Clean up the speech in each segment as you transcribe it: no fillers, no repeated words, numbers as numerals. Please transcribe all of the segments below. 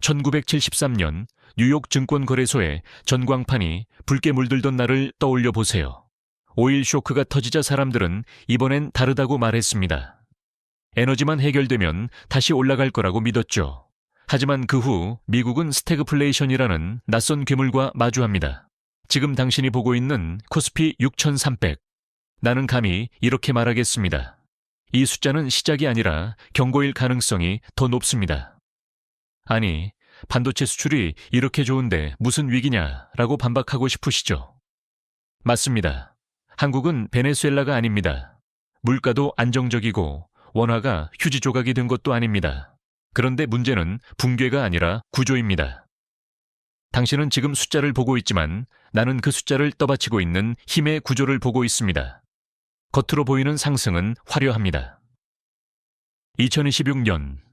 1973년 뉴욕 증권거래소의 전광판이 붉게 물들던 날을 떠올려 보세요. 오일 쇼크가 터지자 사람들은 이번엔 다르다고 말했습니다. 에너지만 해결되면 다시 올라갈 거라고 믿었죠. 하지만 그 후 미국은 스태그플레이션이라는 낯선 괴물과 마주합니다. 지금 당신이 보고 있는 코스피 6300. 나는 감히 이렇게 말하겠습니다. 이 숫자는 시작이 아니라 경고일 가능성이 더 높습니다. 아니, 반도체 수출이 이렇게 좋은데 무슨 위기냐라고 반박하고 싶으시죠? 맞습니다. 한국은 베네수엘라가 아닙니다. 물가도 안정적이고 원화가 휴지 조각이 된 것도 아닙니다. 그런데 문제는 붕괴가 아니라 구조입니다. 당신은 지금 숫자를 보고 있지만 나는 그 숫자를 떠받치고 있는 힘의 구조를 보고 있습니다. 겉으로 보이는 상승은 화려합니다. 2026년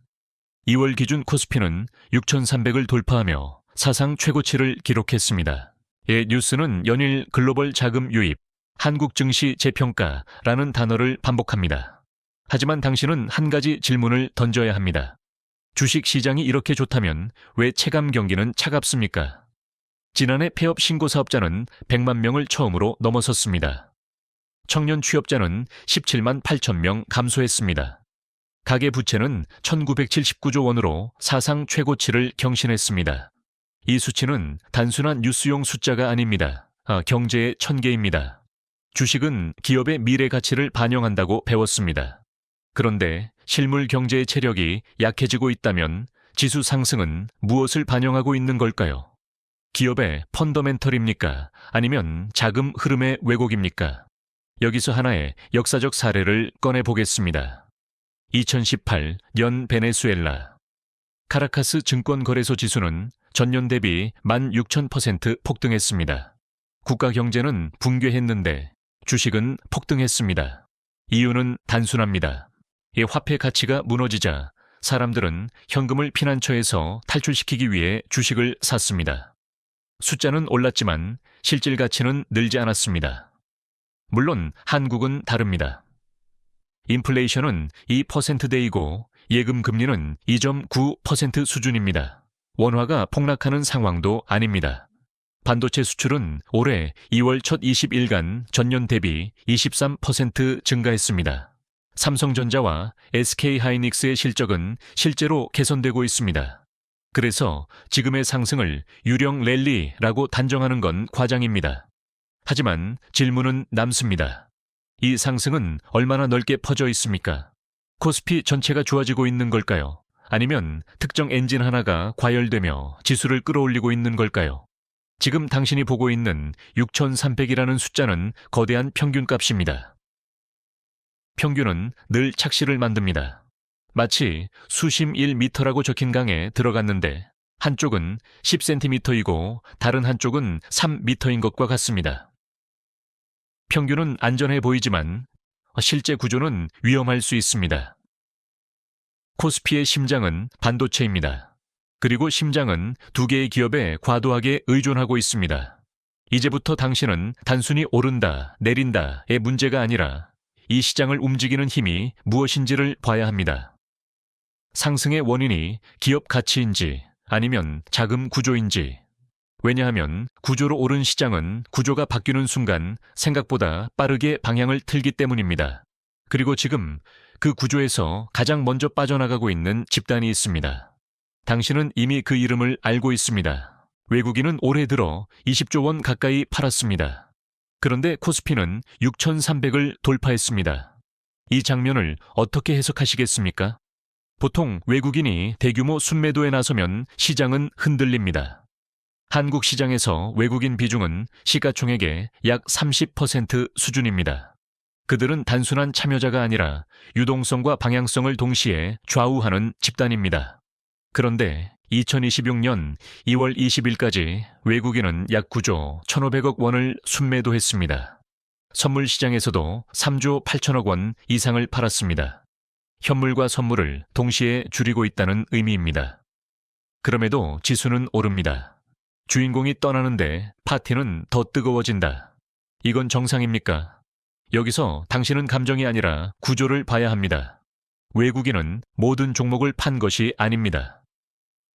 2월 기준 코스피는 6,300을 돌파하며 사상 최고치를 기록했습니다. 이 뉴스는 연일 글로벌 자금 유입, 한국 증시 재평가라는 단어를 반복합니다. 하지만 당신은 한 가지 질문을 던져야 합니다. 주식 시장이 이렇게 좋다면 왜 체감 경기는 차갑습니까? 지난해 폐업 신고 사업자는 100만 명을 처음으로 넘어섰습니다. 청년 취업자는 17만 8천 명 감소했습니다. 가계 부채는 1979조 원으로 사상 최고치를 경신했습니다. 이 수치는 단순한 뉴스용 숫자가 아닙니다. 경제의 천계입니다. 주식은 기업의 미래 가치를 반영한다고 배웠습니다. 그런데 실물 경제의 체력이 약해지고 있다면 지수 상승은 무엇을 반영하고 있는 걸까요? 기업의 펀더멘털입니까? 아니면 자금 흐름의 왜곡입니까? 여기서 하나의 역사적 사례를 꺼내보겠습니다. 2018년 베네수엘라. 카라카스 증권거래소 지수는 전년 대비 16,000% 폭등했습니다. 국가 경제는 붕괴했는데 주식은 폭등했습니다. 이유는 단순합니다. 이 화폐 가치가 무너지자 사람들은 현금을 피난처에서 탈출시키기 위해 주식을 샀습니다. 숫자는 올랐지만 실질 가치는 늘지 않았습니다. 물론 한국은 다릅니다. 인플레이션은 2%대이고 예금 금리는 2.9% 수준입니다. 원화가 폭락하는 상황도 아닙니다. 반도체 수출은 올해 2월 첫 20일간 전년 대비 23% 증가했습니다. 삼성전자와 SK하이닉스의 실적은 실제로 개선되고 있습니다. 그래서 지금의 상승을 유령 랠리라고 단정하는 건 과장입니다. 하지만 질문은 남습니다. 이 상승은 얼마나 넓게 퍼져 있습니까? 코스피 전체가 좋아지고 있는 걸까요? 아니면 특정 엔진 하나가 과열되며 지수를 끌어올리고 있는 걸까요? 지금 당신이 보고 있는 6,300이라는 숫자는 거대한 평균값입니다. 평균은 늘 착시를 만듭니다. 마치 수심 1m라고 적힌 강에 들어갔는데 한쪽은 10cm이고 다른 한쪽은 3m인 것과 같습니다. 평균은 안전해 보이지만 실제 구조는 위험할 수 있습니다. 코스피의 심장은 반도체입니다. 그리고 심장은 두 개의 기업에 과도하게 의존하고 있습니다. 이제부터 당신은 단순히 오른다, 내린다의 문제가 아니라 이 시장을 움직이는 힘이 무엇인지를 봐야 합니다. 상승의 원인이 기업 가치인지 아니면 자금 구조인지. 왜냐하면 구조로 오른 시장은 구조가 바뀌는 순간 생각보다 빠르게 방향을 틀기 때문입니다. 그리고 지금 그 구조에서 가장 먼저 빠져나가고 있는 집단이 있습니다. 당신은 이미 그 이름을 알고 있습니다. 외국인은 올해 들어 20조 원 가까이 팔았습니다. 그런데 코스피는 6,300을 돌파했습니다. 이 장면을 어떻게 해석하시겠습니까? 보통 외국인이 대규모 순매도에 나서면 시장은 흔들립니다. 한국 시장에서 외국인 비중은 시가총액의 약 30% 수준입니다. 그들은 단순한 참여자가 아니라 유동성과 방향성을 동시에 좌우하는 집단입니다. 그런데 2026년 2월 20일까지 외국인은 약 9조 1,500억 원을 순매도했습니다. 선물 시장에서도 3조 8천억 원 이상을 팔았습니다. 현물과 선물을 동시에 줄이고 있다는 의미입니다. 그럼에도 지수는 오릅니다. 주인공이 떠나는데 파티는 더 뜨거워진다. 이건 정상입니까? 여기서 당신은 감정이 아니라 구조를 봐야 합니다. 외국인은 모든 종목을 판 것이 아닙니다.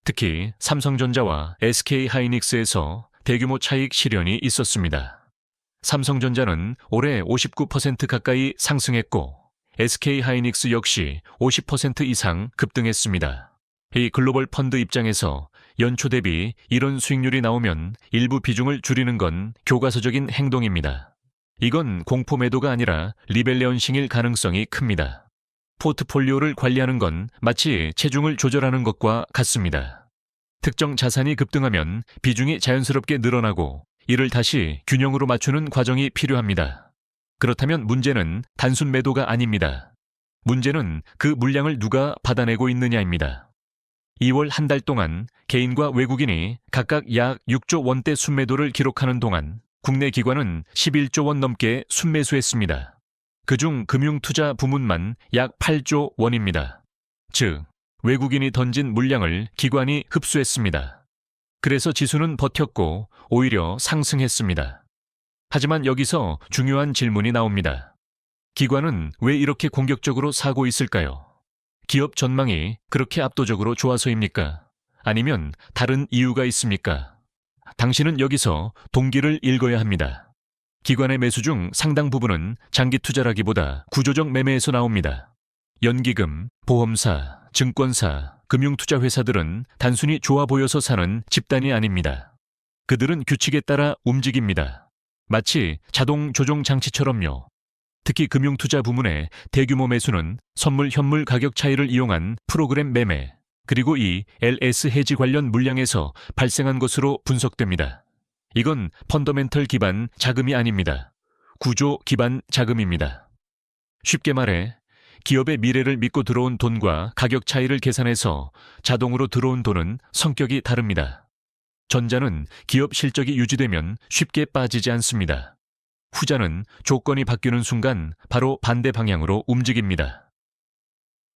특히 삼성전자와 SK하이닉스에서 대규모 차익 실현이 있었습니다. 삼성전자는 올해 59% 가까이 상승했고 SK하이닉스 역시 50% 이상 급등했습니다. 이 글로벌 펀드 입장에서 연초 대비 이런 수익률이 나오면 일부 비중을 줄이는 건 교과서적인 행동입니다. 이건 공포 매도가 아니라 리밸런싱일 가능성이 큽니다. 포트폴리오를 관리하는 건 마치 체중을 조절하는 것과 같습니다. 특정 자산이 급등하면 비중이 자연스럽게 늘어나고 이를 다시 균형으로 맞추는 과정이 필요합니다. 그렇다면 문제는 단순 매도가 아닙니다. 문제는 그 물량을 누가 받아내고 있느냐입니다. 2월 한 달 동안 개인과 외국인이 각각 약 6조 원대 순매도를 기록하는 동안 국내 기관은 11조 원 넘게 순매수했습니다. 그중 금융투자 부문만 약 8조 원입니다. 즉, 외국인이 던진 물량을 기관이 흡수했습니다. 그래서 지수는 버텼고 오히려 상승했습니다. 하지만 여기서 중요한 질문이 나옵니다. 기관은 왜 이렇게 공격적으로 사고 있을까요? 기업 전망이 그렇게 압도적으로 좋아서입니까? 아니면 다른 이유가 있습니까? 당신은 여기서 동기를 읽어야 합니다. 기관의 매수 중 상당 부분은 장기 투자라기보다 구조적 매매에서 나옵니다. 연기금, 보험사, 증권사, 금융투자회사들은 단순히 좋아 보여서 사는 집단이 아닙니다. 그들은 규칙에 따라 움직입니다. 마치 자동 조종 장치처럼요. 특히 금융투자 부문의 대규모 매수는 선물 현물 가격 차이를 이용한 프로그램 매매, 그리고 이 LS 해지 관련 물량에서 발생한 것으로 분석됩니다. 이건 펀더멘털 기반 자금이 아닙니다. 구조 기반 자금입니다. 쉽게 말해 기업의 미래를 믿고 들어온 돈과 가격 차이를 계산해서 자동으로 들어온 돈은 성격이 다릅니다. 전자는 기업 실적이 유지되면 쉽게 빠지지 않습니다. 후자는 조건이 바뀌는 순간 바로 반대 방향으로 움직입니다.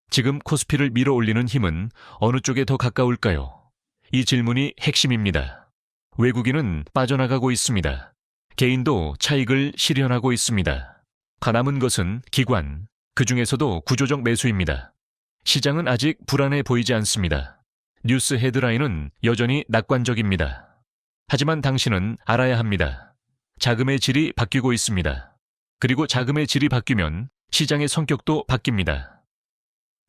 지금 코스피를 밀어 올리는 힘은 어느 쪽에 더 가까울까요? 이 질문이 핵심입니다. 외국인은 빠져나가고 있습니다. 개인도 차익을 실현하고 있습니다. 남은 것은 기관, 그 중에서도 구조적 매수입니다. 시장은 아직 불안해 보이지 않습니다. 뉴스 헤드라인은 여전히 낙관적입니다. 하지만 당신은 알아야 합니다. 자금의 질이 바뀌고 있습니다. 그리고 자금의 질이 바뀌면 시장의 성격도 바뀝니다.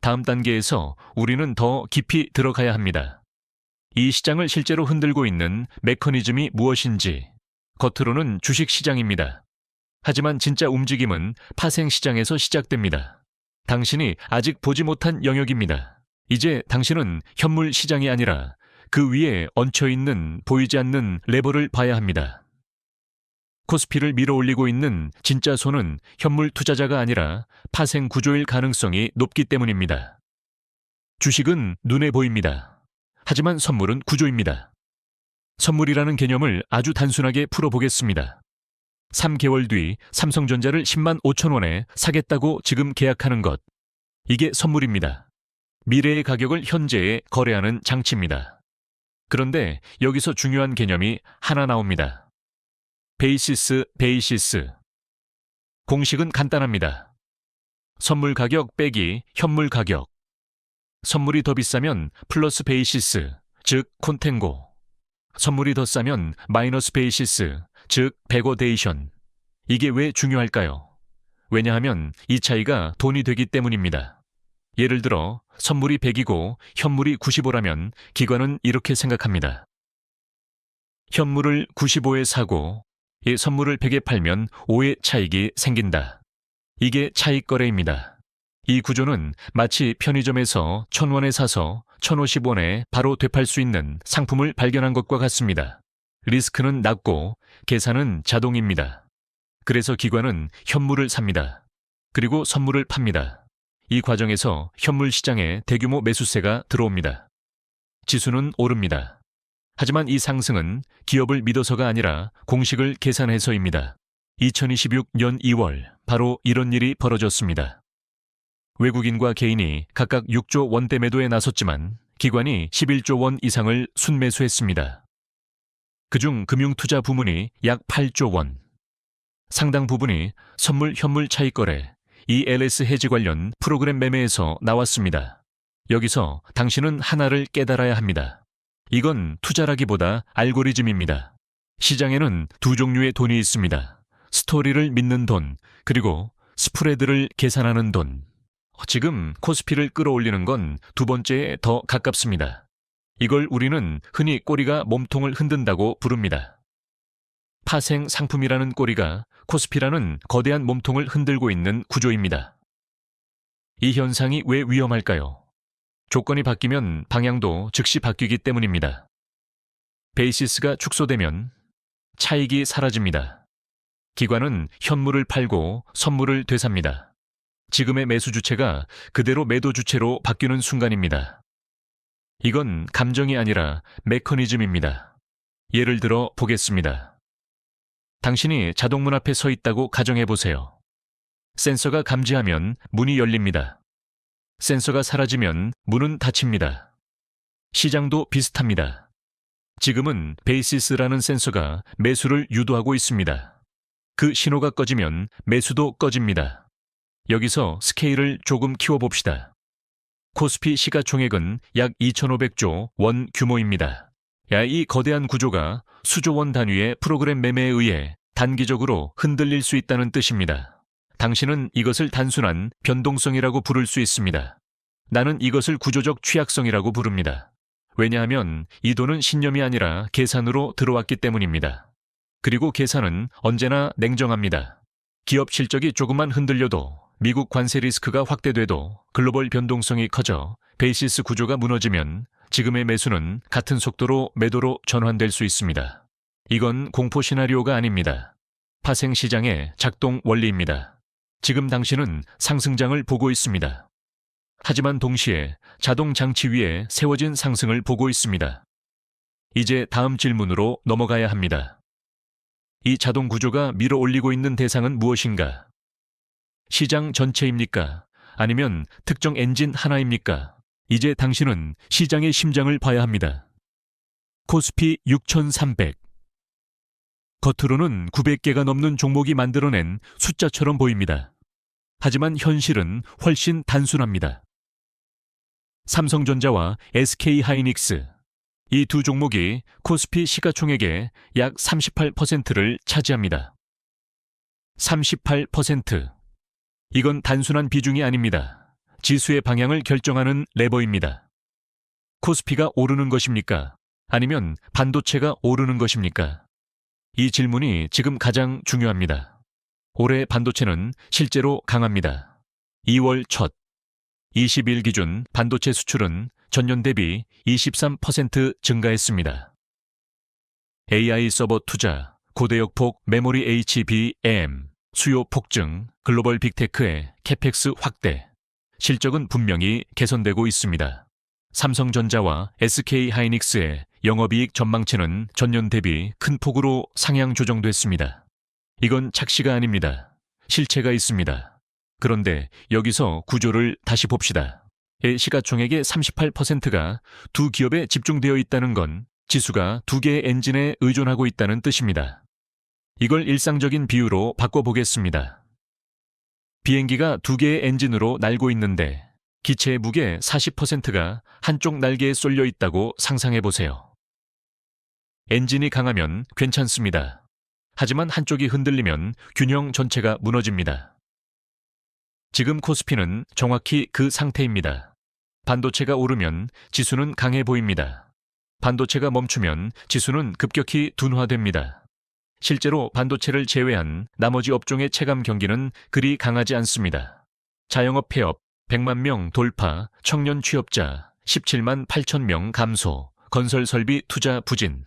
다음 단계에서 우리는 더 깊이 들어가야 합니다. 이 시장을 실제로 흔들고 있는 메커니즘이 무엇인지, 겉으로는 주식시장입니다. 하지만 진짜 움직임은 파생시장에서 시작됩니다. 당신이 아직 보지 못한 영역입니다. 이제 당신은 현물 시장이 아니라 그 위에 얹혀있는 보이지 않는 레버를 봐야 합니다. 코스피를 밀어올리고 있는 진짜 손은 현물 투자자가 아니라 파생 구조일 가능성이 높기 때문입니다. 주식은 눈에 보입니다. 하지만 선물은 구조입니다. 선물이라는 개념을 아주 단순하게 풀어보겠습니다. 3개월 뒤 삼성전자를 10만 5천 원에 사겠다고 지금 계약하는 것. 이게 선물입니다. 미래의 가격을 현재에 거래하는 장치입니다. 그런데 여기서 중요한 개념이 하나 나옵니다. 베이시스. 공식은 간단합니다. 선물 가격 빼기 현물 가격. 선물이 더 비싸면 플러스 베이시스, 즉 콘텐고. 선물이 더 싸면 마이너스 베이시스, 즉 베거데이션. 이게 왜 중요할까요? 왜냐하면 이 차이가 돈이 되기 때문입니다. 예를 들어 선물이 100이고 현물이 95라면 기관은 이렇게 생각합니다. 현물을 95에 사고 이 선물을 100에 팔면 5의 차익이 생긴다. 이게 차익 거래입니다. 이 구조는 마치 편의점에서 1,000원에 사서 1,050원에 바로 되팔 수 있는 상품을 발견한 것과 같습니다. 리스크는 낮고 계산은 자동입니다. 그래서 기관은 현물을 삽니다. 그리고 선물을 팝니다. 이 과정에서 현물 시장에 대규모 매수세가 들어옵니다. 지수는 오릅니다. 하지만 이 상승은 기업을 믿어서가 아니라 공식을 계산해서입니다. 2026년 2월 바로 이런 일이 벌어졌습니다. 외국인과 개인이 각각 6조 원대 매도에 나섰지만 기관이 11조 원 이상을 순매수했습니다. 그중 금융투자 부문이 약 8조 원. 상당 부분이 선물 현물 차익 거래, ELS 해지 관련 프로그램 매매에서 나왔습니다. 여기서 당신은 하나를 깨달아야 합니다. 이건 투자라기보다 알고리즘입니다. 시장에는 두 종류의 돈이 있습니다. 스토리를 믿는 돈, 그리고 스프레드를 계산하는 돈. 지금 코스피를 끌어올리는 건 두 번째에 더 가깝습니다. 이걸 우리는 흔히 꼬리가 몸통을 흔든다고 부릅니다. 파생 상품이라는 꼬리가 코스피라는 거대한 몸통을 흔들고 있는 구조입니다. 이 현상이 왜 위험할까요? 조건이 바뀌면 방향도 즉시 바뀌기 때문입니다. 베이시스가 축소되면 차익이 사라집니다. 기관은 현물을 팔고 선물을 되삽니다. 지금의 매수 주체가 그대로 매도 주체로 바뀌는 순간입니다. 이건 감정이 아니라 메커니즘입니다. 예를 들어 보겠습니다. 당신이 자동문 앞에 서 있다고 가정해 보세요. 센서가 감지하면 문이 열립니다. 센서가 사라지면 문은 닫힙니다. 시장도 비슷합니다. 지금은 베이시스라는 센서가 매수를 유도하고 있습니다. 그 신호가 꺼지면 매수도 꺼집니다. 여기서 스케일을 조금 키워봅시다. 코스피 시가총액은 약 2,500조 원 규모입니다. 이 거대한 구조가 수조 원 단위의 프로그램 매매에 의해 단기적으로 흔들릴 수 있다는 뜻입니다. 당신은 이것을 단순한 변동성이라고 부를 수 있습니다. 나는 이것을 구조적 취약성이라고 부릅니다. 왜냐하면 이 돈은 신념이 아니라 계산으로 들어왔기 때문입니다. 그리고 계산은 언제나 냉정합니다. 기업 실적이 조금만 흔들려도, 미국 관세 리스크가 확대돼도, 글로벌 변동성이 커져 베이시스 구조가 무너지면 지금의 매수는 같은 속도로 매도로 전환될 수 있습니다. 이건 공포 시나리오가 아닙니다. 파생 시장의 작동 원리입니다. 지금 당신은 상승장을 보고 있습니다. 하지만 동시에 자동 장치 위에 세워진 상승을 보고 있습니다. 이제 다음 질문으로 넘어가야 합니다. 이 자동 구조가 밀어 올리고 있는 대상은 무엇인가? 시장 전체입니까? 아니면 특정 엔진 하나입니까? 이제 당신은 시장의 심장을 봐야 합니다. 코스피 6,300. 겉으로는 900개가 넘는 종목이 만들어낸 숫자처럼 보입니다. 하지만 현실은 훨씬 단순합니다. 삼성전자와 SK하이닉스, 이 두 종목이 코스피 시가총액의 약 38%를 차지합니다. 38%. 이건 단순한 비중이 아닙니다. 지수의 방향을 결정하는 레버입니다. 코스피가 오르는 것입니까? 아니면 반도체가 오르는 것입니까? 이 질문이 지금 가장 중요합니다. 올해 반도체는 실제로 강합니다. 2월 첫 20일 기준 반도체 수출은 전년 대비 23% 증가했습니다. AI 서버 투자, 고대역폭 메모리 HBM, 수요 폭증, 글로벌 빅테크의 캐펙스 확대, 실적은 분명히 개선되고 있습니다. 삼성전자와 SK하이닉스의 영업이익 전망치는 전년 대비 큰 폭으로 상향 조정됐습니다. 이건 착시가 아닙니다. 실체가 있습니다. 그런데 여기서 구조를 다시 봅시다. 시가총액의 38%가 두 기업에 집중되어 있다는 건 지수가 두 개의 엔진에 의존하고 있다는 뜻입니다. 이걸 일상적인 비유로 바꿔보겠습니다. 비행기가 두 개의 엔진으로 날고 있는데 기체의 무게 40%가 한쪽 날개에 쏠려 있다고 상상해보세요. 엔진이 강하면 괜찮습니다. 하지만 한쪽이 흔들리면 균형 전체가 무너집니다. 지금 코스피는 정확히 그 상태입니다. 반도체가 오르면 지수는 강해 보입니다. 반도체가 멈추면 지수는 급격히 둔화됩니다. 실제로 반도체를 제외한 나머지 업종의 체감 경기는 그리 강하지 않습니다. 자영업 폐업 100만 명 돌파, 청년 취업자 17만 8천 명 감소, 건설 설비 투자 부진.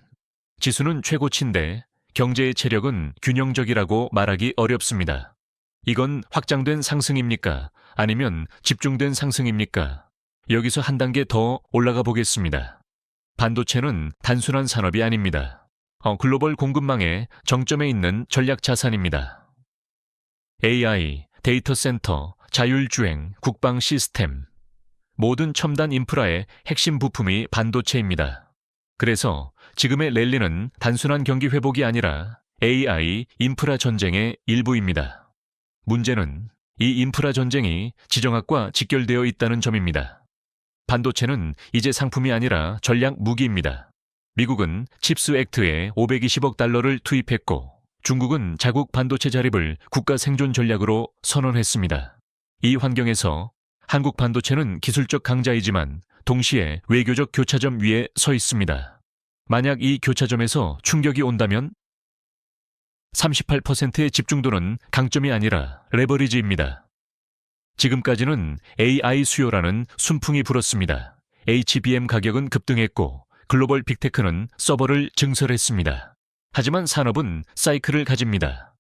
지수는 최고치인데 경제의 체력은 균형적이라고 말하기 어렵습니다. 이건 확장된 상승입니까? 아니면 집중된 상승입니까? 여기서 한 단계 더 올라가 보겠습니다. 반도체는 단순한 산업이 아닙니다. 글로벌 공급망의 정점에 있는 전략 자산입니다. AI, 데이터 센터, 자율주행, 국방 시스템. 모든 첨단 인프라의 핵심 부품이 반도체입니다. 그래서 지금의 랠리는 단순한 경기 회복이 아니라 AI 인프라 전쟁의 일부입니다. 문제는 이 인프라 전쟁이 지정학과 직결되어 있다는 점입니다. 반도체는 이제 상품이 아니라 전략 무기입니다. 미국은 칩스 액트에 520억 달러를 투입했고 중국은 자국 반도체 자립을 국가 생존 전략으로 선언했습니다. 이 환경에서 한국 반도체는 기술적 강자이지만 동시에 외교적 교차점 위에 서 있습니다. 만약 이 교차점에서 충격이 온다면 38%의 집중도는 강점이 아니라 레버리지입니다. 지금까지는 AI 수요라는 순풍이 불었습니다. HBM 가격은 급등했고 글로벌 빅테크는 서버를 증설했습니다. 하지만 산업은 사이클을 가집니다.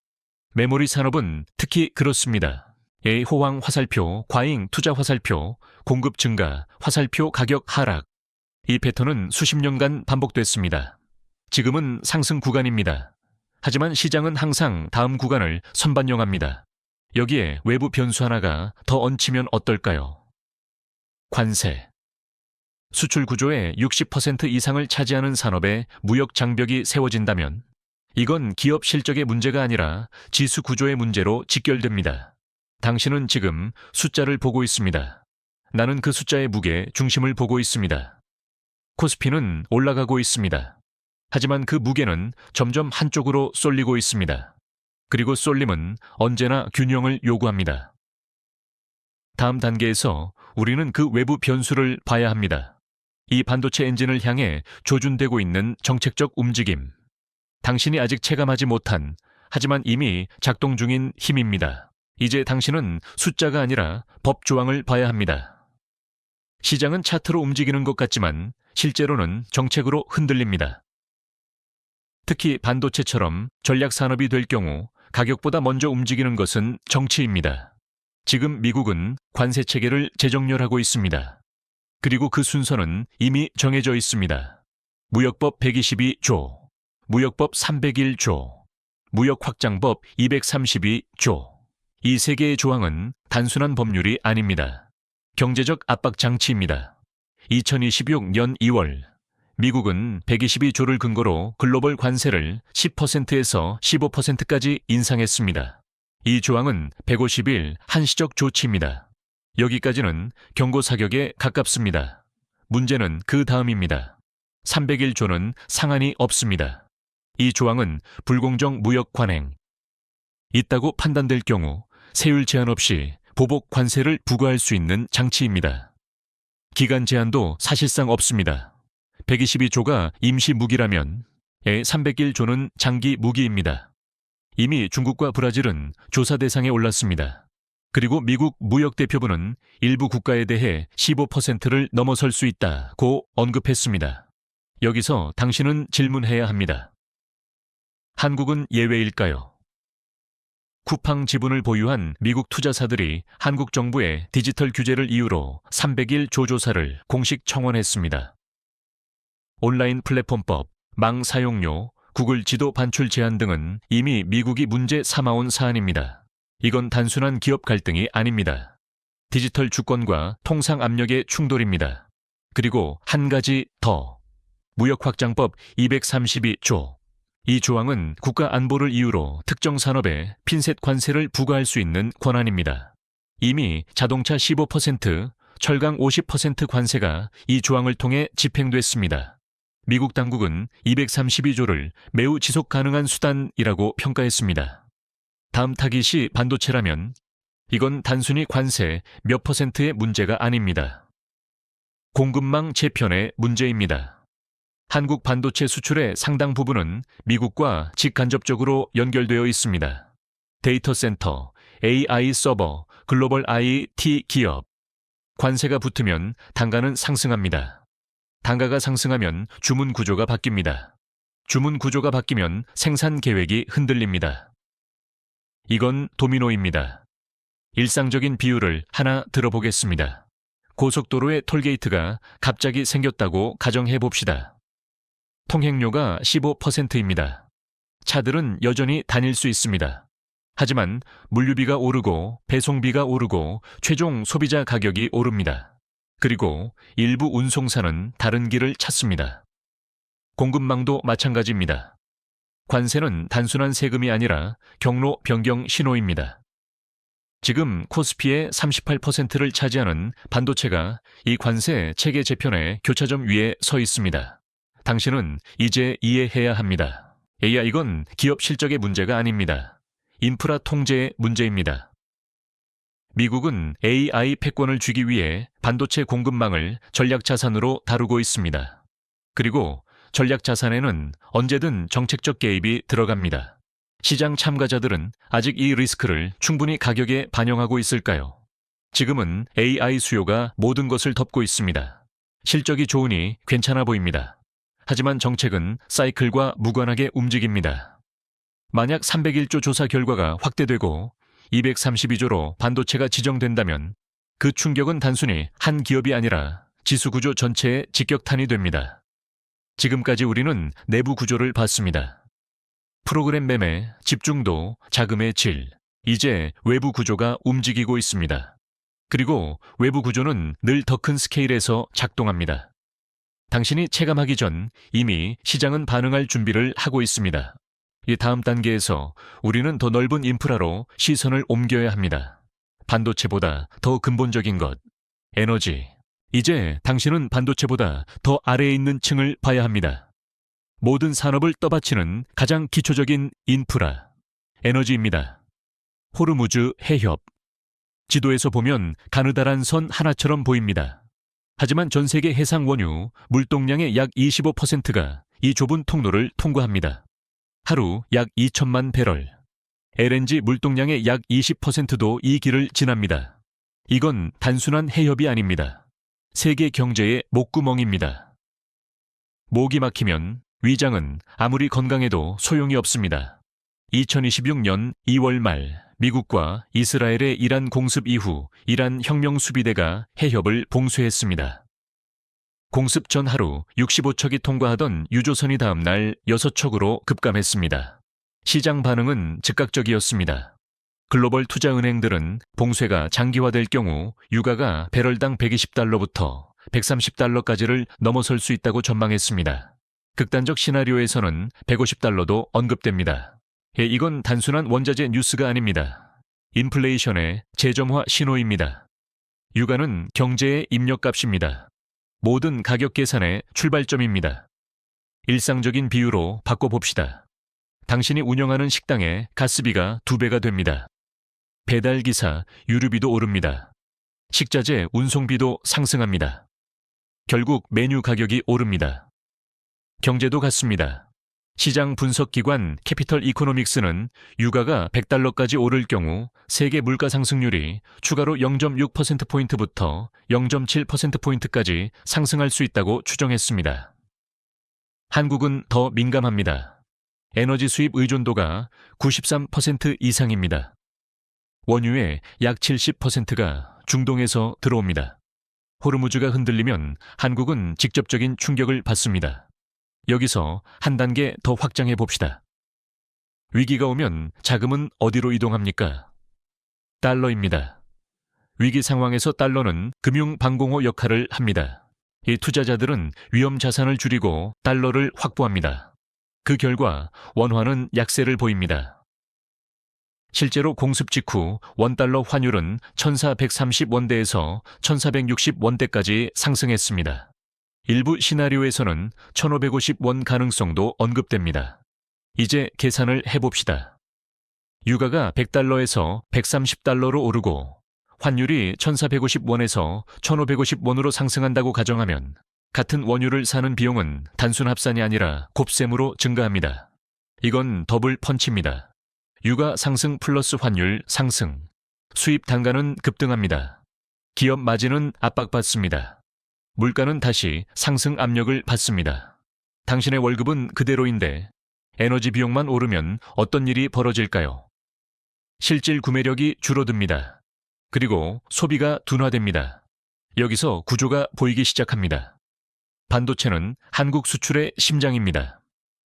메모리 산업은 특히 그렇습니다. 호황 화살표, 과잉 투자 화살표, 공급 증가, 화살표 가격 하락. 이 패턴은 수십 년간 반복됐습니다. 지금은 상승 구간입니다. 하지만 시장은 항상 다음 구간을 선반영합니다. 여기에 외부 변수 하나가 더 얹히면 어떨까요? 관세. 수출 구조의 60% 이상을 차지하는 산업에 무역 장벽이 세워진다면 이건 기업 실적의 문제가 아니라 지수 구조의 문제로 직결됩니다. 당신은 지금 숫자를 보고 있습니다. 나는 그 숫자의 무게, 중심을 보고 있습니다. 코스피는 올라가고 있습니다. 하지만 그 무게는 점점 한쪽으로 쏠리고 있습니다. 그리고 쏠림은 언제나 균형을 요구합니다. 다음 단계에서 우리는 그 외부 변수를 봐야 합니다. 이 반도체 엔진을 향해 조준되고 있는 정책적 움직임. 당신이 아직 체감하지 못한, 하지만 이미 작동 중인 힘입니다. 이제 당신은 숫자가 아니라 법 조항을 봐야 합니다. 시장은 차트로 움직이는 것 같지만 실제로는 정책으로 흔들립니다. 특히 반도체처럼 전략 산업이 될 경우 가격보다 먼저 움직이는 것은 정치입니다. 지금 미국은 관세 체계를 재정렬하고 있습니다. 그리고 그 순서는 이미 정해져 있습니다. 무역법 122조, 무역법 301조, 무역확장법 232조. 이 세 개의 조항은 단순한 법률이 아닙니다. 경제적 압박 장치입니다. 2026년 2월 미국은 122조를 근거로 글로벌 관세를 10%에서 15%까지 인상했습니다. 이 조항은 150일 한시적 조치입니다. 여기까지는 경고 사격에 가깝습니다. 문제는 그 다음입니다. 301조는 상한이 없습니다. 이 조항은 불공정 무역 관행. 있다고 판단될 경우 세율 제한 없이 보복 관세를 부과할 수 있는 장치입니다. 기간 제한도 사실상 없습니다. 122조가 임시 무기라면 301조는 장기 무기입니다. 이미 중국과 브라질은 조사 대상에 올랐습니다. 그리고 미국 무역대표부는 일부 국가에 대해 15%를 넘어설 수 있다고 언급했습니다. 여기서 당신은 질문해야 합니다. 한국은 예외일까요? 쿠팡 지분을 보유한 미국 투자사들이 한국 정부의 디지털 규제를 이유로 300일 조조사를 공식 청원했습니다. 온라인 플랫폼법, 망 사용료, 구글 지도 반출 제한 등은 이미 미국이 문제 삼아온 사안입니다. 이건 단순한 기업 갈등이 아닙니다. 디지털 주권과 통상 압력의 충돌입니다. 그리고 한 가지 더. 무역확장법 232조. 이 조항은 국가 안보를 이유로 특정 산업에 핀셋 관세를 부과할 수 있는 권한입니다. 이미 자동차 15%, 철강 50% 관세가 이 조항을 통해 집행됐습니다. 미국 당국은 232조를 매우 지속 가능한 수단이라고 평가했습니다. 다음 타깃이 반도체라면 이건 단순히 관세 몇 %의 문제가 아닙니다. 공급망 재편의 문제입니다. 한국 반도체 수출의 상당 부분은 미국과 직간접적으로 연결되어 있습니다. 데이터 센터, AI 서버, 글로벌 IT 기업. 관세가 붙으면 단가는 상승합니다. 단가가 상승하면 주문 구조가 바뀝니다. 주문 구조가 바뀌면 생산 계획이 흔들립니다. 이건 도미노입니다. 일상적인 비유를 하나 들어보겠습니다. 고속도로에 톨게이트가 갑자기 생겼다고 가정해 봅시다. 통행료가 15%입니다. 차들은 여전히 다닐 수 있습니다. 하지만 물류비가 오르고 배송비가 오르고 최종 소비자 가격이 오릅니다. 그리고 일부 운송사는 다른 길을 찾습니다. 공급망도 마찬가지입니다. 관세는 단순한 세금이 아니라 경로 변경 신호입니다. 지금 코스피의 38%를 차지하는 반도체가 이 관세 체계 재편의 교차점 위에 서 있습니다. 당신은 이제 이해해야 합니다. 이건 기업 실적의 문제가 아닙니다. 인프라 통제의 문제입니다. 미국은 AI 패권을 쥐기 위해 반도체 공급망을 전략 자산으로 다루고 있습니다. 그리고 전략 자산에는 언제든 정책적 개입이 들어갑니다. 시장 참가자들은 아직 이 리스크를 충분히 가격에 반영하고 있을까요? 지금은 AI 수요가 모든 것을 덮고 있습니다. 실적이 좋으니 괜찮아 보입니다. 하지만 정책은 사이클과 무관하게 움직입니다. 만약 301조 조사 결과가 확대되고 232조로 반도체가 지정된다면 그 충격은 단순히 한 기업이 아니라 지수 구조 전체에 직격탄이 됩니다. 지금까지 우리는 내부 구조를 봤습니다. 프로그램 매매, 집중도, 자금의 질, 이제 외부 구조가 움직이고 있습니다. 그리고 외부 구조는 늘 더 큰 스케일에서 작동합니다. 당신이 체감하기 전 이미 시장은 반응할 준비를 하고 있습니다. 이 다음 단계에서 우리는 더 넓은 인프라로 시선을 옮겨야 합니다. 반도체보다 더 근본적인 것, 에너지. 이제 당신은 반도체보다 더 아래에 있는 층을 봐야 합니다. 모든 산업을 떠받치는 가장 기초적인 인프라, 에너지입니다. 호르무즈 해협. 지도에서 보면 가느다란 선 하나처럼 보입니다. 하지만 전 세계 해상 원유 물동량의 약 25%가 이 좁은 통로를 통과합니다. 하루 약 2천만 배럴. LNG 물동량의 약 20%도 이 길을 지납니다. 이건 단순한 해협이 아닙니다. 세계 경제의 목구멍입니다. 목이 막히면 위장은 아무리 건강해도 소용이 없습니다. 2026년 2월 말 미국과 이스라엘의 이란 공습 이후 이란 혁명 수비대가 해협을 봉쇄했습니다. 공습 전 하루 65척이 통과하던 유조선이 다음 날 6척으로 급감했습니다. 시장 반응은 즉각적이었습니다. 글로벌 투자은행들은 봉쇄가 장기화될 경우 유가가 배럴당 120달러부터 130달러까지를 넘어설 수 있다고 전망했습니다. 극단적 시나리오에서는 150달러도 언급됩니다. 이건 단순한 원자재 뉴스가 아닙니다. 인플레이션의 재점화 신호입니다. 유가는 경제의 입력값입니다. 모든 가격 계산의 출발점입니다. 일상적인 비유로 바꿔봅시다. 당신이 운영하는 식당의 가스비가 2배가 됩니다. 배달기사, 유류비도 오릅니다. 식자재, 운송비도 상승합니다. 결국 메뉴 가격이 오릅니다. 경제도 같습니다. 시장 분석기관 캐피털 이코노믹스는 유가가 100달러까지 오를 경우 세계 물가 상승률이 추가로 0.6%포인트부터 0.7%포인트까지 상승할 수 있다고 추정했습니다. 한국은 더 민감합니다. 에너지 수입 의존도가 93% 이상입니다. 원유의 약 70%가 중동에서 들어옵니다. 호르무즈가 흔들리면 한국은 직접적인 충격을 받습니다. 여기서 한 단계 더 확장해 봅시다. 위기가 오면 자금은 어디로 이동합니까? 달러입니다. 위기 상황에서 달러는 금융 방공호 역할을 합니다. 이 투자자들은 위험 자산을 줄이고 달러를 확보합니다. 그 결과 원화는 약세를 보입니다. 실제로 공습 직후 원달러 환율은 1430원대에서 1460원대까지 상승했습니다. 일부 시나리오에서는 1550원 가능성도 언급됩니다. 이제 계산을 해봅시다. 유가가 100달러에서 130달러로 오르고 환율이 1450원에서 1550원으로 상승한다고 가정하면 같은 원유를 사는 비용은 단순 합산이 아니라 곱셈으로 증가합니다. 이건 더블 펀치입니다. 유가 상승 플러스 환율 상승. 수입 단가는 급등합니다. 기업 마진은 압박받습니다. 물가는 다시 상승 압력을 받습니다. 당신의 월급은 그대로인데 에너지 비용만 오르면 어떤 일이 벌어질까요? 실질 구매력이 줄어듭니다. 그리고 소비가 둔화됩니다. 여기서 구조가 보이기 시작합니다. 반도체는 한국 수출의 심장입니다.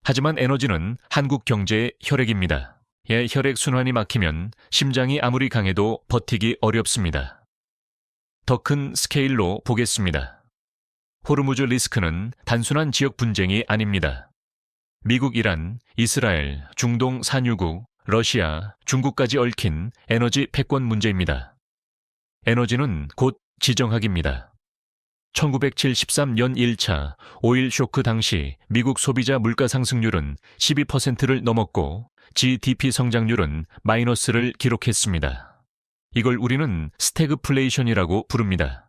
하지만 에너지는 한국 경제의 혈액입니다. 혈액 순환이 막히면 심장이 아무리 강해도 버티기 어렵습니다. 더 큰 스케일로 보겠습니다. 호르무즈 리스크는 단순한 지역 분쟁이 아닙니다. 미국, 이란, 이스라엘, 중동 산유국, 러시아, 중국까지 얽힌 에너지 패권 문제입니다. 에너지는 곧 지정학입니다. 1973년 1차 오일 쇼크 당시 미국 소비자 물가 상승률은 12%를 넘었고 GDP 성장률은 마이너스를 기록했습니다. 이걸 우리는 스태그플레이션이라고 부릅니다.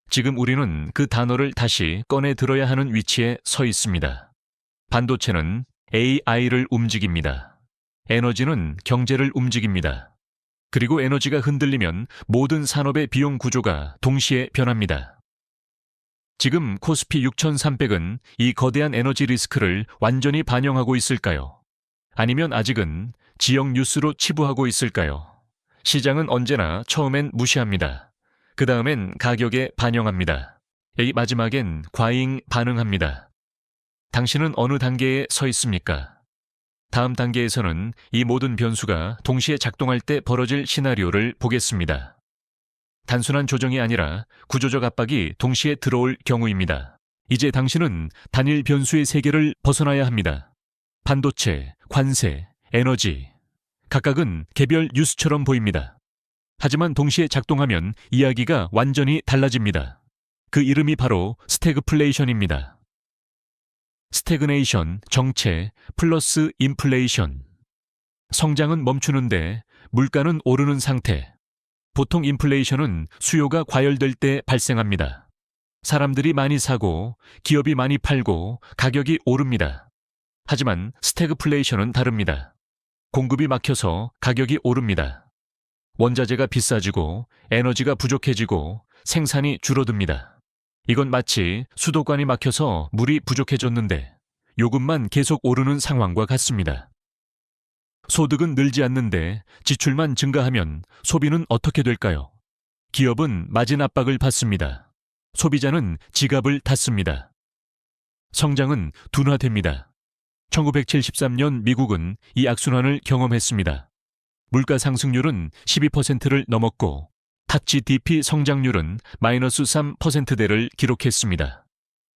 지금 우리는 그 단어를 다시 꺼내 들어야 하는 위치에 서 있습니다. 반도체는 AI를 움직입니다. 에너지는 경제를 움직입니다. 그리고 에너지가 흔들리면 모든 산업의 비용 구조가 동시에 변합니다. 지금 코스피 6300은 이 거대한 에너지 리스크를 완전히 반영하고 있을까요? 아니면 아직은 지역 뉴스로 치부하고 있을까요? 시장은 언제나 처음엔 무시합니다. 그 다음엔 가격에 반영합니다. 마지막엔 과잉 반응합니다. 당신은 어느 단계에 서 있습니까? 다음 단계에서는 이 모든 변수가 동시에 작동할 때 벌어질 시나리오를 보겠습니다. 단순한 조정이 아니라 구조적 압박이 동시에 들어올 경우입니다. 이제 당신은 단일 변수의 세계를 벗어나야 합니다. 반도체, 관세, 에너지, 각각은 개별 뉴스처럼 보입니다. 하지만 동시에 작동하면 이야기가 완전히 달라집니다. 그 이름이 바로 스태그플레이션입니다. 스태그네이션, 정체, 플러스 인플레이션. 성장은 멈추는데 물가는 오르는 상태. 보통 인플레이션은 수요가 과열될 때 발생합니다. 사람들이 많이 사고 기업이 많이 팔고 가격이 오릅니다. 하지만 스태그플레이션은 다릅니다. 공급이 막혀서 가격이 오릅니다. 원자재가 비싸지고 에너지가 부족해지고 생산이 줄어듭니다. 이건 마치 수도관이 막혀서 물이 부족해졌는데 요금만 계속 오르는 상황과 같습니다. 소득은 늘지 않는데 지출만 증가하면 소비는 어떻게 될까요? 기업은 마진 압박을 받습니다. 소비자는 지갑을 닫습니다. 성장은 둔화됩니다. 1973년 미국은 이 악순환을 경험했습니다. 물가 상승률은 12%를 넘었고 GDP 성장률은 마이너스 3%대를 기록했습니다.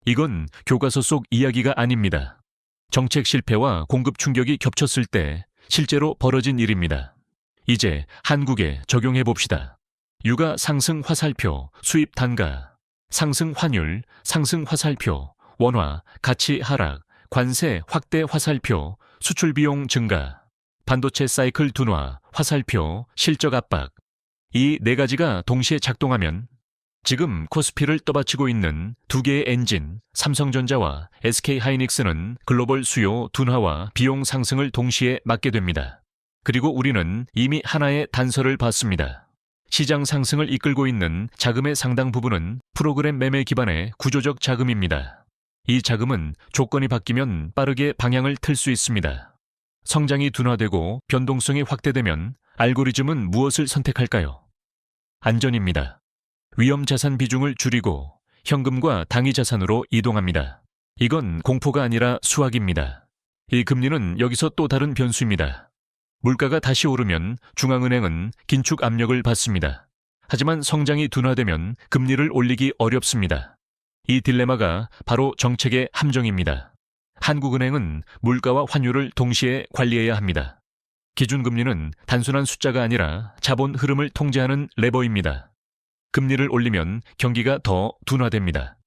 이건 교과서 속 이야기가 아닙니다. 정책 실패와 공급 충격이 겹쳤을 때 실제로 벌어진 일입니다. 이제 한국에 적용해 봅시다. 유가 상승 화살표, 수입 단가, 상승 환율, 상승 화살표, 원화, 가치 하락, 관세 확대 화살표, 수출 비용 증가, 반도체 사이클 둔화, 화살표, 실적 압박. 이 네 가지가 동시에 작동하면 지금 코스피를 떠받치고 있는 두 개의 엔진, 삼성전자와 SK하이닉스는 글로벌 수요 둔화와 비용 상승을 동시에 맞게 됩니다. 그리고 우리는 이미 하나의 단서를 봤습니다. 시장 상승을 이끌고 있는 자금의 상당 부분은 프로그램 매매 기반의 구조적 자금입니다. 이 자금은 조건이 바뀌면 빠르게 방향을 틀 수 있습니다. 성장이 둔화되고 변동성이 확대되면 알고리즘은 무엇을 선택할까요? 안전입니다. 위험 자산 비중을 줄이고 현금과 당위 자산으로 이동합니다. 이건 공포가 아니라 수학입니다. 이 금리는 여기서 또 다른 변수입니다. 물가가 다시 오르면 중앙은행은 긴축 압력을 받습니다. 하지만 성장이 둔화되면 금리를 올리기 어렵습니다. 이 딜레마가 바로 정책의 함정입니다. 한국은행은 물가와 환율을 동시에 관리해야 합니다. 기준금리는 단순한 숫자가 아니라 자본 흐름을 통제하는 레버입니다. 금리를 올리면 경기가 더 둔화됩니다.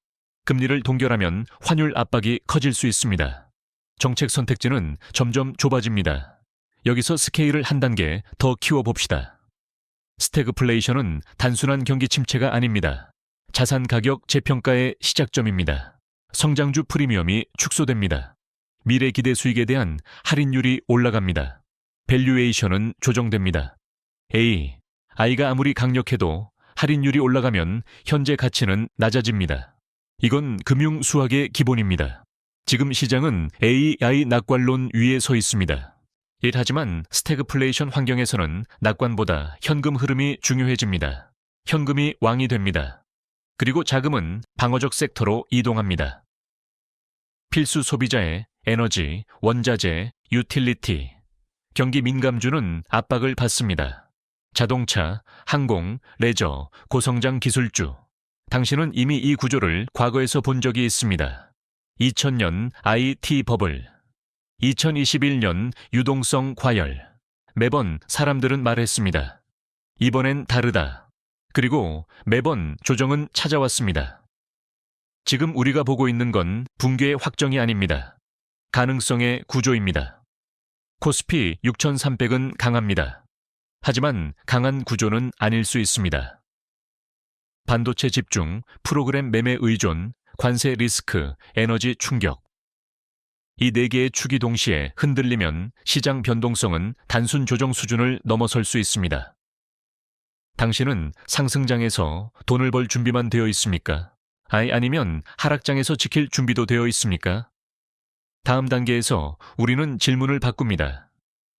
금리를 동결하면 환율 압박이 커질 수 있습니다. 정책 선택지는 점점 좁아집니다. 여기서 스케일을 한 단계 더 키워봅시다. 스태그플레이션은 단순한 경기 침체가 아닙니다. 자산 가격 재평가의 시작점입니다. 성장주 프리미엄이 축소됩니다. 미래 기대 수익에 대한 할인율이 올라갑니다. 밸류에이션은 조정됩니다. I가 아무리 강력해도 할인율이 올라가면 현재 가치는 낮아집니다. 이건 금융 수학의 기본입니다. 지금 시장은 AI 낙관론 위에 서 있습니다. 하지만 스태그플레이션 환경에서는 낙관보다 현금 흐름이 중요해집니다. 현금이 왕이 됩니다. 그리고 자금은 방어적 섹터로 이동합니다. 필수 소비자의 에너지, 원자재, 유틸리티, 경기 민감주는 압박을 받습니다. 자동차, 항공, 레저, 고성장 기술주. 당신은 이미 이 구조를 과거에서 본 적이 있습니다. 2000년 IT 버블, 2021년 유동성 과열. 매번 사람들은 말했습니다. 이번엔 다르다. 그리고 매번 조정은 찾아왔습니다. 지금 우리가 보고 있는 건 붕괴의 확정이 아닙니다. 가능성의 구조입니다. 코스피 6300은 강합니다. 하지만 강한 구조는 아닐 수 있습니다. 반도체 집중, 프로그램 매매 의존, 관세 리스크, 에너지 충격. 이 네 개의 축이 동시에 흔들리면 시장 변동성은 단순 조정 수준을 넘어설 수 있습니다. 당신은 상승장에서 돈을 벌 준비만 되어 있습니까? 아니면 하락장에서 지킬 준비도 되어 있습니까? 다음 단계에서 우리는 질문을 바꿉니다.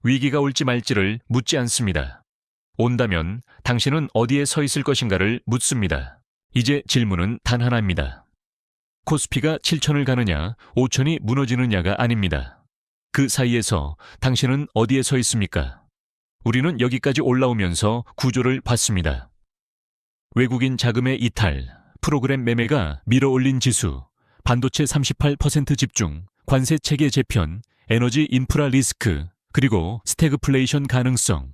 위기가 올지 말지를 묻지 않습니다. 온다면 당신은 어디에 서 있을 것인가를 묻습니다. 이제 질문은 단 하나입니다. 코스피가 7천을 가느냐, 5천이 무너지느냐가 아닙니다. 그 사이에서 당신은 어디에 서 있습니까? 우리는 여기까지 올라오면서 구조를 봤습니다. 외국인 자금의 이탈, 프로그램 매매가 밀어올린 지수, 반도체 38% 집중, 관세 체계 재편, 에너지 인프라 리스크, 그리고 스태그플레이션 가능성.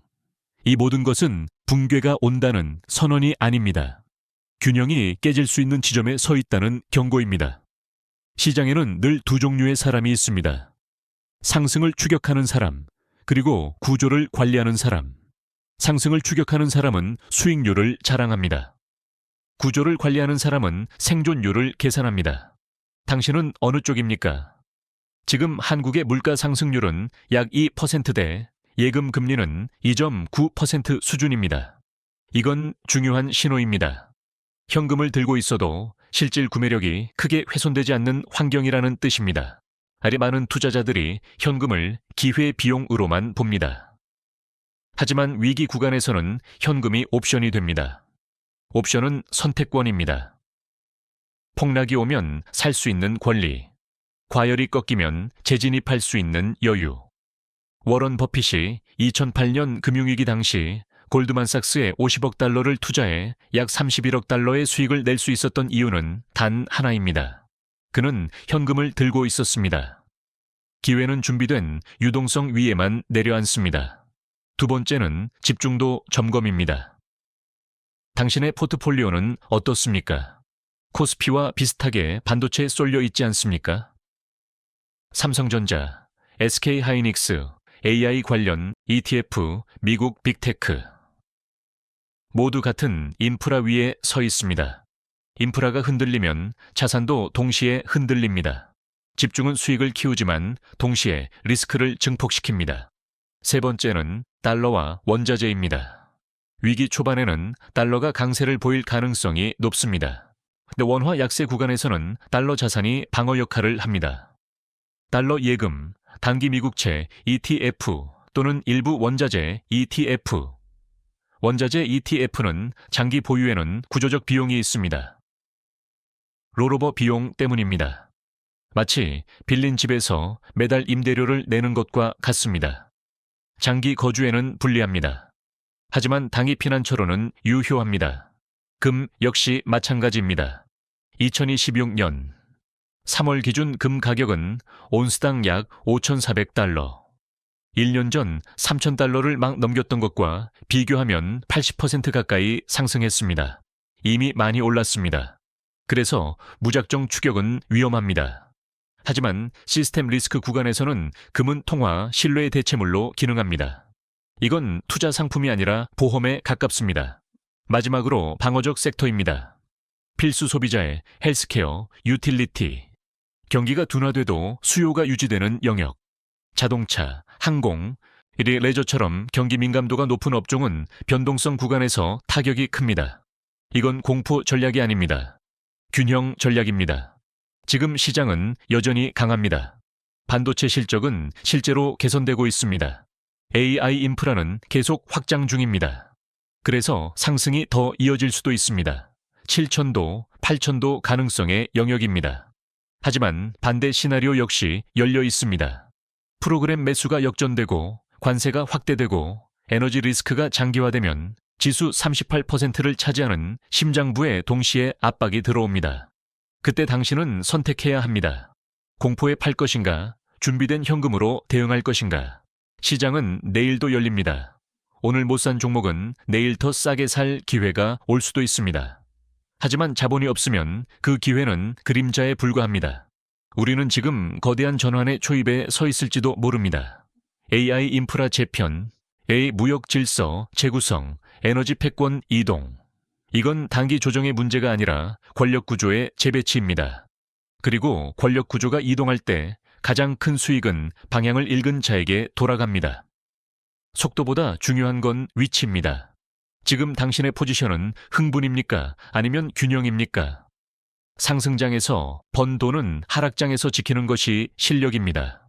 이 모든 것은 붕괴가 온다는 선언이 아닙니다. 균형이 깨질 수 있는 지점에 서 있다는 경고입니다. 시장에는 늘 두 종류의 사람이 있습니다. 상승을 추격하는 사람, 그리고 구조를 관리하는 사람. 상승을 추격하는 사람은 수익률을 자랑합니다. 구조를 관리하는 사람은 생존율을 계산합니다. 당신은 어느 쪽입니까? 지금 한국의 물가 상승률은 약 2%대, 예금 금리는 2.9% 수준입니다. 이건 중요한 신호입니다. 현금을 들고 있어도 실질 구매력이 크게 훼손되지 않는 환경이라는 뜻입니다. 아리 많은 투자자들이 현금을 기회 비용으로만 봅니다. 하지만 위기 구간에서는 현금이 옵션이 됩니다. 옵션은 선택권입니다. 폭락이 오면 살 수 있는 권리, 과열이 꺾이면 재진입할 수 있는 여유. 워런 버핏이 2008년 금융위기 당시 골드만삭스에 50억 달러를 투자해 약 31억 달러의 수익을 낼 수 있었던 이유는 단 하나입니다. 그는 현금을 들고 있었습니다. 기회는 준비된 유동성 위에만 내려앉습니다. 두 번째는 집중도 점검입니다. 당신의 포트폴리오는 어떻습니까? 코스피와 비슷하게 반도체에 쏠려 있지 않습니까? 삼성전자, SK하이닉스, AI 관련 ETF, 미국 빅테크. 모두 같은 인프라 위에 서 있습니다. 인프라가 흔들리면 자산도 동시에 흔들립니다. 집중은 수익을 키우지만 동시에 리스크를 증폭시킵니다. 세 번째는 달러와 원자재입니다. 위기 초반에는 달러가 강세를 보일 가능성이 높습니다. 원화 약세 구간에서는 달러 자산이 방어 역할을 합니다. 달러 예금, 단기 미국채 ETF 또는 일부 원자재 ETF. 원자재 ETF는 장기 보유에는 구조적 비용이 있습니다. 롤오버 비용 때문입니다. 마치 빌린 집에서 매달 임대료를 내는 것과 같습니다. 장기 거주에는 불리합니다. 하지만 단기 피난처로는 유효합니다. 금 역시 마찬가지입니다. 2026년 3월 기준 금 가격은 온스당 약 5,400달러. 1년 전 3,000달러를 막 넘겼던 것과 비교하면 80% 가까이 상승했습니다. 이미 많이 올랐습니다. 그래서 무작정 추격은 위험합니다. 하지만 시스템 리스크 구간에서는 금은 통화, 신뢰의 대체물로 기능합니다. 이건 투자 상품이 아니라 보험에 가깝습니다. 마지막으로 방어적 섹터입니다. 필수 소비자의 헬스케어, 유틸리티. 경기가 둔화돼도 수요가 유지되는 영역. 자동차, 항공, 레저처럼 경기 민감도가 높은 업종은 변동성 구간에서 타격이 큽니다. 이건 공포 전략이 아닙니다. 균형 전략입니다. 지금 시장은 여전히 강합니다. 반도체 실적은 실제로 개선되고 있습니다. AI 인프라는 계속 확장 중입니다. 그래서 상승이 더 이어질 수도 있습니다. 7천도, 8천도 가능성의 영역입니다. 하지만 반대 시나리오 역시 열려 있습니다. 프로그램 매수가 역전되고 관세가 확대되고 에너지 리스크가 장기화되면 지수 38%를 차지하는 심장부에 동시에 압박이 들어옵니다. 그때 당신은 선택해야 합니다. 공포에 팔 것인가, 준비된 현금으로 대응할 것인가. 시장은 내일도 열립니다. 오늘 못 산 종목은 내일 더 싸게 살 기회가 올 수도 있습니다. 하지만 자본이 없으면 그 기회는 그림자에 불과합니다. 우리는 지금 거대한 전환의 초입에 서 있을지도 모릅니다. AI 인프라 재편, A 무역 질서 재구성, 에너지 패권 이동. 이건 단기 조정의 문제가 아니라 권력 구조의 재배치입니다. 그리고 권력 구조가 이동할 때 가장 큰 수익은 방향을 읽은 자에게 돌아갑니다. 속도보다 중요한 건 위치입니다. 지금 당신의 포지션은 흥분입니까? 아니면 균형입니까? 상승장에서 번 돈은 하락장에서 지키는 것이 실력입니다.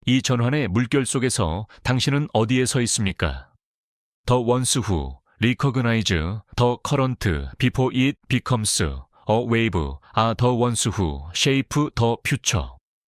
이 전환의 물결 속에서 당신은 어디에 서 있습니까? The ones who recognize the current before it becomes a wave are the ones who shape the future.